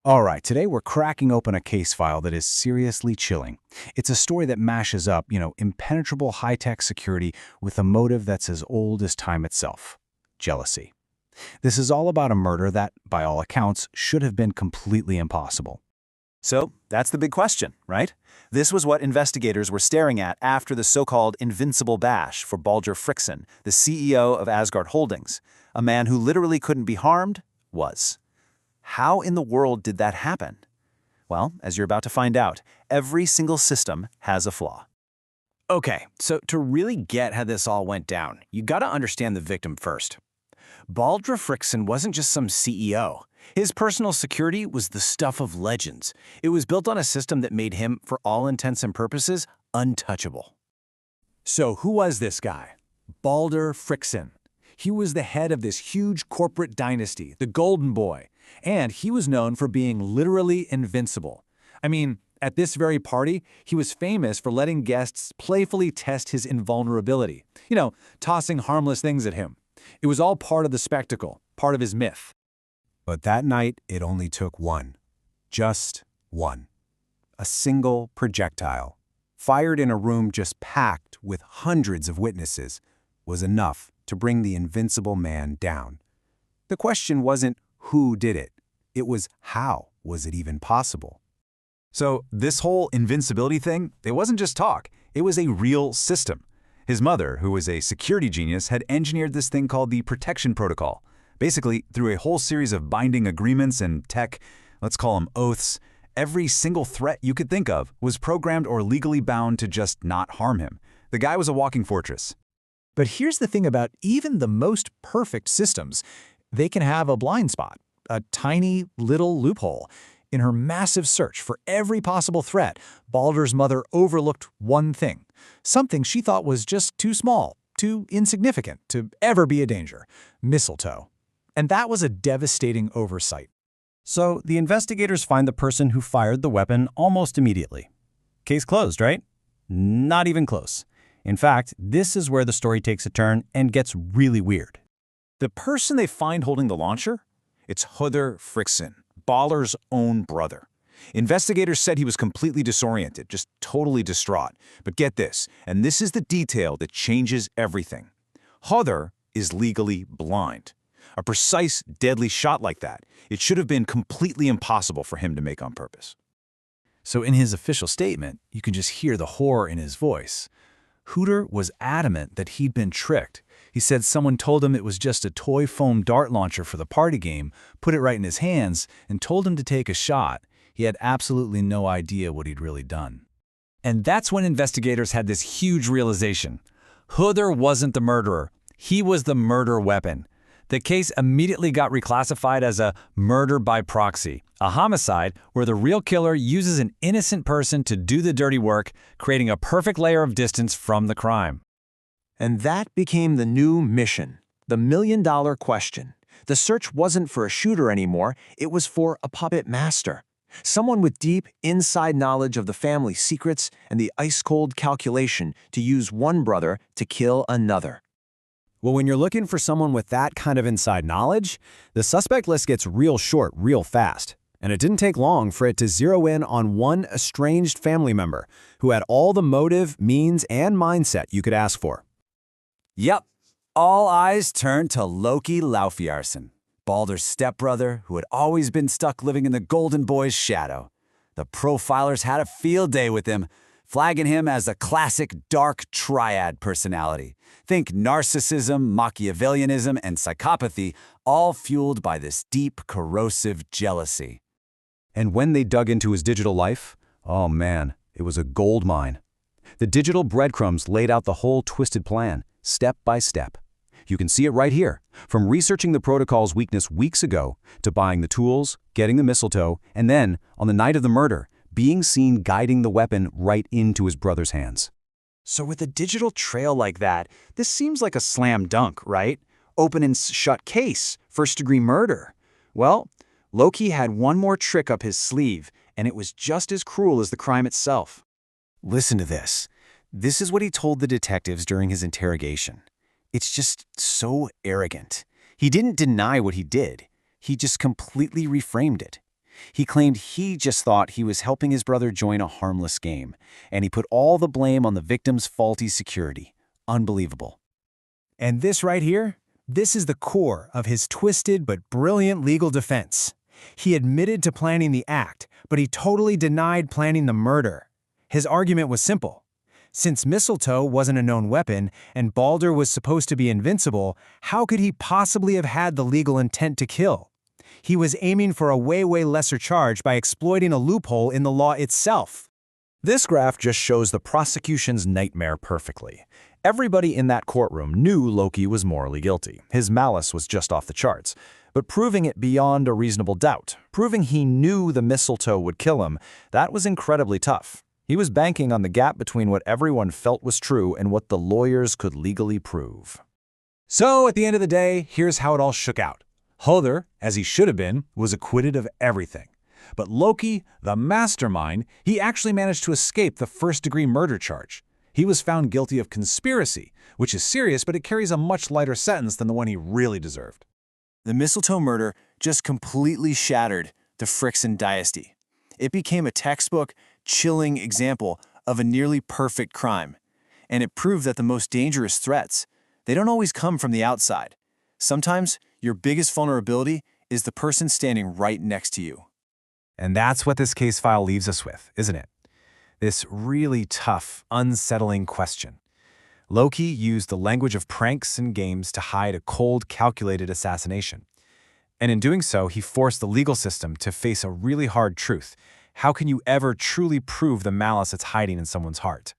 All right, today we're cracking open a case file that is seriously chilling. It's a story that mashes up, impenetrable high-tech security with a motive that's as old as time itself: jealousy. This is all about a murder that, by all accounts, should have been completely impossible. So that's the big question, right? This was what investigators were staring at after the so-called invincible bash for Baldr Frixson, the CEO of Asgard Holdings. A man who literally couldn't be harmed was. How in the world did that happen? Well, as you're about to find out, every single system has a flaw. Okay, so to really get how this all went down, you gotta understand the victim first. Baldr Frixson wasn't just some CEO. His personal security was the stuff of legends. It was built on a system that made him, for all intents and purposes, untouchable. So who was this guy? Baldr Frixson. He was the head of this huge corporate dynasty, the Golden Boy, and he was known for being literally invincible. I mean, at this very party, he was famous for letting guests playfully test his invulnerability, tossing harmless things at him. It was all part of the spectacle, part of his myth. But that night, it only took one. Just one. A single projectile, fired in a room just packed with hundreds of witnesses, was enough to bring the invincible man down. The question wasn't who did it. It was how was it even possible? So this whole invincibility thing, it wasn't just talk. It was a real system. His mother, who was a security genius, had engineered this thing called the protection protocol. Basically, through a whole series of binding agreements and tech, let's call them oaths, every single threat you could think of was programmed or legally bound to just not harm him. The guy was a walking fortress. But here's the thing about even the most perfect systems. They can have a blind spot, a tiny little loophole. In her massive search for every possible threat, Baldr's mother overlooked one thing, something she thought was just too small, too insignificant to ever be a danger: mistletoe. And that was a devastating oversight. So the investigators find the person who fired the weapon almost immediately. Case closed, right? Not even close. In fact, this is where the story takes a turn and gets really weird. The person they find holding the launcher? It's Höðr Frixson, Baldr's own brother. Investigators said he was completely disoriented, just totally distraught. But get this, and this is the detail that changes everything. Höðr is legally blind. A precise, deadly shot like that, it should have been completely impossible for him to make on purpose. So in his official statement, you can just hear the horror in his voice. Höðr was adamant that he'd been tricked. He said someone told him it was just a toy foam dart launcher for the party game, put it right in his hands, and told him to take a shot. He had absolutely no idea what he'd really done. And that's when investigators had this huge realization. Höðr wasn't the murderer. He was the murder weapon. The case immediately got reclassified as a murder by proxy, a homicide where the real killer uses an innocent person to do the dirty work, creating a perfect layer of distance from the crime. And that became the new mission, the million-dollar question. The search wasn't for a shooter anymore, it was for a puppet master. Someone with deep, inside knowledge of the family's secrets and the ice-cold calculation to use one brother to kill another. Well, when you're looking for someone with that kind of inside knowledge, the suspect list gets real short real fast. And it didn't take long for it to zero in on one estranged family member who had all the motive, means, and mindset you could ask for. Yep, all eyes turned to Loki Laufeyarson, Baldr's stepbrother who had always been stuck living in the Golden Boy's shadow. The profilers had a field day with him, flagging him as a classic dark triad personality. Think narcissism, Machiavellianism, and psychopathy, all fueled by this deep, corrosive jealousy. And when they dug into his digital life, oh man, it was a gold mine. The digital breadcrumbs laid out the whole twisted plan, step by step. You can see it right here, from researching the protocol's weakness weeks ago, to buying the tools, getting the mistletoe, and then, on the night of the murder, being seen guiding the weapon right into his brother's hands. So with a digital trail like that, this seems like a slam dunk, right? Open and shut case, first-degree murder. Well, Loki had one more trick up his sleeve, and it was just as cruel as the crime itself. Listen to this. This is what he told the detectives during his interrogation. It's just so arrogant. He didn't deny what he did. He just completely reframed it. He claimed he just thought he was helping his brother join a harmless game, and he put all the blame on the victim's faulty security. Unbelievable. And this right here, this is the core of his twisted but brilliant legal defense. He admitted to planning the act, but he totally denied planning the murder. His argument was simple. Since mistletoe wasn't a known weapon and Baldr was supposed to be invincible, how could he possibly have had the legal intent to kill? He was aiming for a way lesser charge by exploiting a loophole in the law itself. This graph just shows the prosecution's nightmare perfectly. Everybody in that courtroom knew Loki was morally guilty. His malice was just off the charts. But proving it beyond a reasonable doubt, proving he knew the mistletoe would kill him, that was incredibly tough. He was banking on the gap between what everyone felt was true and what the lawyers could legally prove. So, at the end of the day, here's how it all shook out. Höðr, as he should have been, was acquitted of everything. But Loki, the mastermind, he actually managed to escape the first-degree murder charge. He was found guilty of conspiracy, which is serious, but it carries a much lighter sentence than the one he really deserved. The Mistletoe Murder just completely shattered the Frixson dynasty. It became a textbook, chilling example of a nearly perfect crime. And it proved that the most dangerous threats, they don't always come from the outside. Sometimes your biggest vulnerability is the person standing right next to you. And that's what this case file leaves us with, isn't it? This really tough, unsettling question. Loki used the language of pranks and games to hide a cold, calculated assassination. And in doing so, he forced the legal system to face a really hard truth. How can you ever truly prove the malice that's hiding in someone's heart?